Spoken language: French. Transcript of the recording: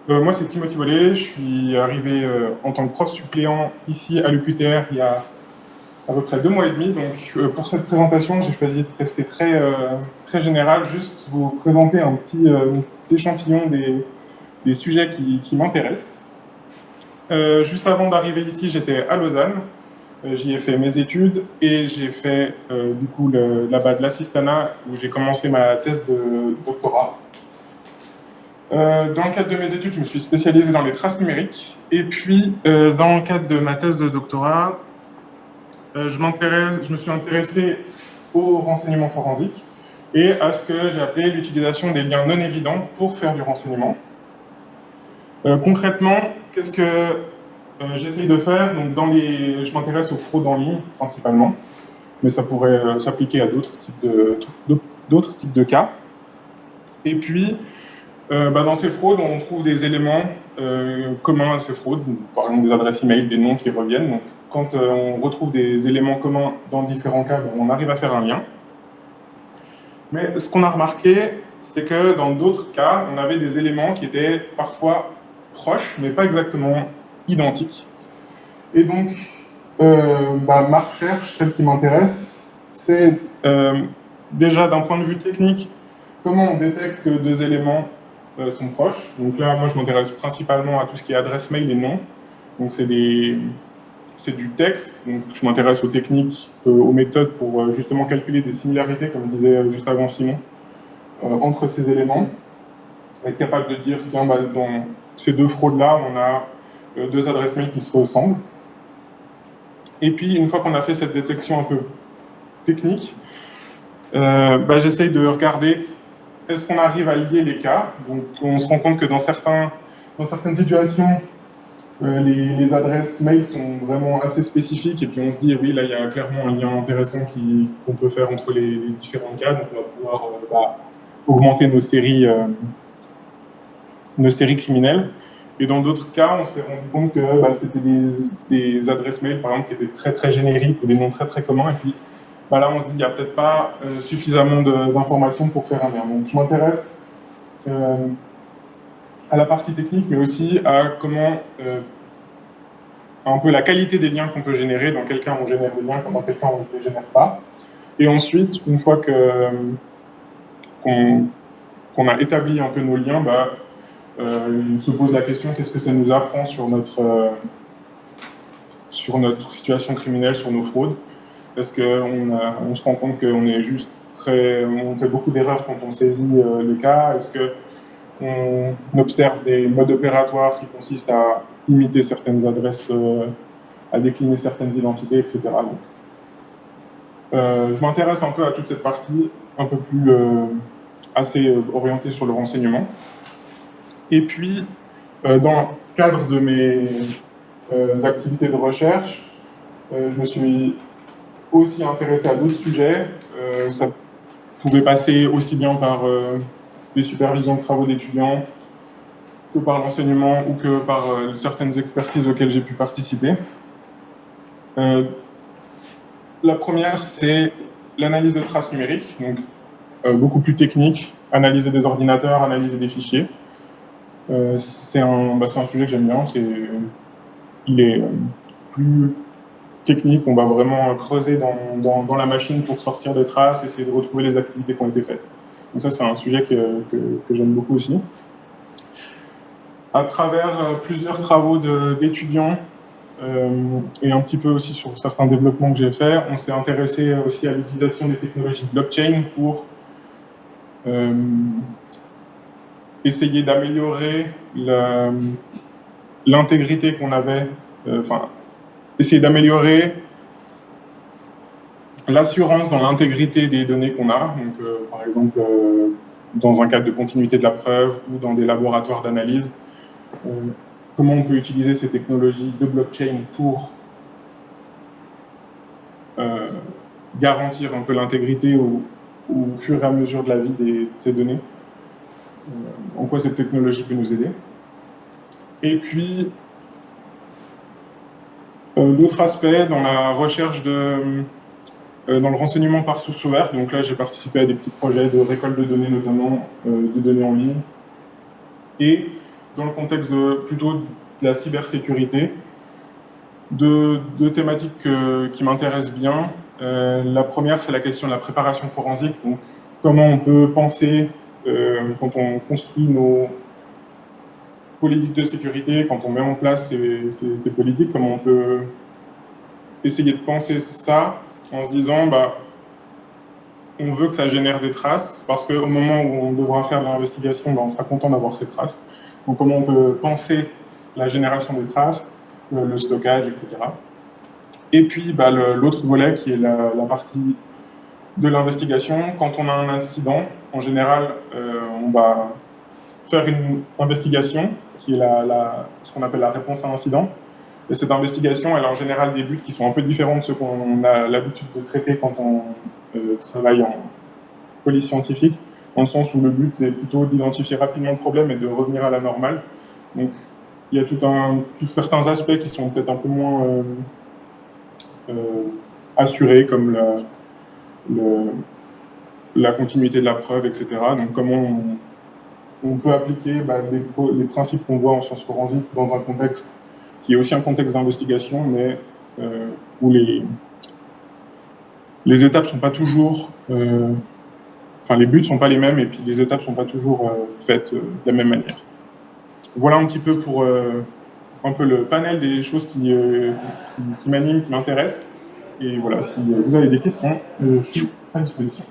Moi, c'est Timothy Bollet. Je suis arrivé en tant que prof suppléant ici à l'UQTR il y a à peu près 2 mois et demi. Donc, pour cette présentation, j'ai choisi de rester très général, juste vous présenter un petit échantillon des sujets qui m'intéressent. Juste avant d'arriver ici, j'étais à Lausanne. J'y ai fait mes études et j'ai fait du coup là-bas de l'assistanat où j'ai commencé ma thèse de doctorat. Dans le cadre de mes études, je me suis spécialisé dans les traces numériques. Et puis, dans le cadre de ma thèse de doctorat, je me suis intéressé au renseignement forensique et à ce que j'ai appelé l'utilisation des liens non évidents pour faire du renseignement. Concrètement, qu'est-ce que j'essaye de faire? Donc, je m'intéresse aux fraudes en ligne principalement, mais ça pourrait s'appliquer à d'autres types de cas. Et puis, dans ces fraudes, on trouve des éléments communs à ces fraudes, par exemple des adresses e-mail, des noms qui reviennent. Donc, quand on retrouve des éléments communs dans différents cas, on arrive à faire un lien. Mais ce qu'on a remarqué, c'est que dans d'autres cas, on avait des éléments qui étaient parfois proches, mais pas exactement identiques. Et donc, ma recherche, celle qui m'intéresse, c'est déjà d'un point de vue technique, comment on détecte que deux éléments sont proches. Donc là, moi, je m'intéresse principalement à tout ce qui est adresse mail et nom. Donc c'est du texte. Donc je m'intéresse aux techniques, aux méthodes pour justement calculer des similarités, comme disait juste avant Simon, entre ces éléments. Être capable de dire, tiens, dans ces deux fraudes-là, on a deux adresses mail qui se ressemblent. Et puis, une fois qu'on a fait cette détection un peu technique, j'essaye de regarder est-ce qu'on arrive à lier les cas. Donc, on se rend compte que dans certaines situations, les adresses mail sont vraiment assez spécifiques, et puis on se dit, oui, là, il y a clairement un lien intéressant qu'on peut faire entre les différents cas, donc on va pouvoir augmenter nos séries criminelles. Et dans d'autres cas, on s'est rendu compte que c'était des adresses mail, par exemple, qui étaient très, très génériques, ou des noms très, très communs, et puis là, on se dit, il n'y a peut-être pas suffisamment d'informations pour faire un lien. Donc, je m'intéresse à la partie technique, mais aussi à comment un peu la qualité des liens qu'on peut générer, dans quel cas on génère des liens, dans quel cas on ne les génère pas. Et ensuite, une fois qu'on a établi un peu nos liens, il se pose la question, qu'est-ce que ça nous apprend sur notre situation criminelle, sur nos fraudes? Est-ce qu'on se rend compte qu'on est juste on fait beaucoup d'erreurs quand on saisit le cas? Est-ce qu'on observe des modes opératoires qui consistent à imiter certaines adresses, à décliner certaines identités, etc. Donc, je m'intéresse un peu à toute cette partie un peu plus assez orientée sur le renseignement. Et puis, dans le cadre de mes activités de recherche, je me suis aussi intéressé à d'autres sujets. Ça pouvait passer aussi bien par les supervisions de travaux d'étudiants que par l'enseignement ou que par certaines expertises auxquelles j'ai pu participer. La première, c'est l'analyse de traces numériques, donc beaucoup plus technique, analyser des ordinateurs, analyser des fichiers. C'est un sujet que j'aime bien, il est plus technique, on va vraiment creuser dans la machine pour sortir des traces, essayer de retrouver les activités qui ont été faites. Donc ça, c'est un sujet que j'aime beaucoup aussi. À travers plusieurs travaux d'étudiants et un petit peu aussi sur certains développements que j'ai faits, on s'est intéressé aussi à l'utilisation des technologies blockchain pour essayer d'améliorer l'intégrité qu'on avait, essayer d'améliorer l'assurance dans l'intégrité des données qu'on a, donc par exemple dans un cadre de continuité de la preuve ou dans des laboratoires d'analyse, comment on peut utiliser ces technologies de blockchain pour garantir un peu l'intégrité au fur et à mesure de la vie de ces données, en quoi cette technologie peut nous aider. Et puis, d'autres aspects dans la recherche dans le renseignement par source ouverte. Donc là, j'ai participé à des petits projets de récolte de données, notamment de données en ligne. Et dans le contexte plutôt de la cybersécurité, deux thématiques qui m'intéressent bien. La première, c'est la question de la préparation forensique. Donc, comment on peut penser, quand on construit nos politiques de sécurité, quand on met en place ces politiques, comment on peut essayer de penser ça en se disant, bah, on veut que ça génère des traces, parce qu'au moment où on devra faire de l'investigation, bah, on sera content d'avoir ces traces. Donc comment on peut penser la génération des traces, le stockage, etc. Et puis bah, l'autre volet qui est la partie de l'investigation. Quand on a un incident, en général, on va faire une investigation, qui est ce qu'on appelle la réponse à incident. Et cette investigation, elle a en général des buts qui sont un peu différents de ceux qu'on a l'habitude de traiter quand on travaille en police scientifique, dans le sens où le but, c'est plutôt d'identifier rapidement le problème et de revenir à la normale. Donc, il y a tous certains aspects qui sont peut-être un peu moins assurés, comme la continuité de la preuve, etc. Donc, comment on peut appliquer les principes qu'on voit en sciences forensiques dans un contexte qui est aussi un contexte d'investigation, mais où les étapes sont pas toujours... Enfin, les buts ne sont pas les mêmes et puis les étapes ne sont pas toujours faites de la même manière. Voilà un petit peu pour un peu le panel des choses qui m'animent, qui m'intéressent. Et voilà, si vous avez des questions, je suis à disposition.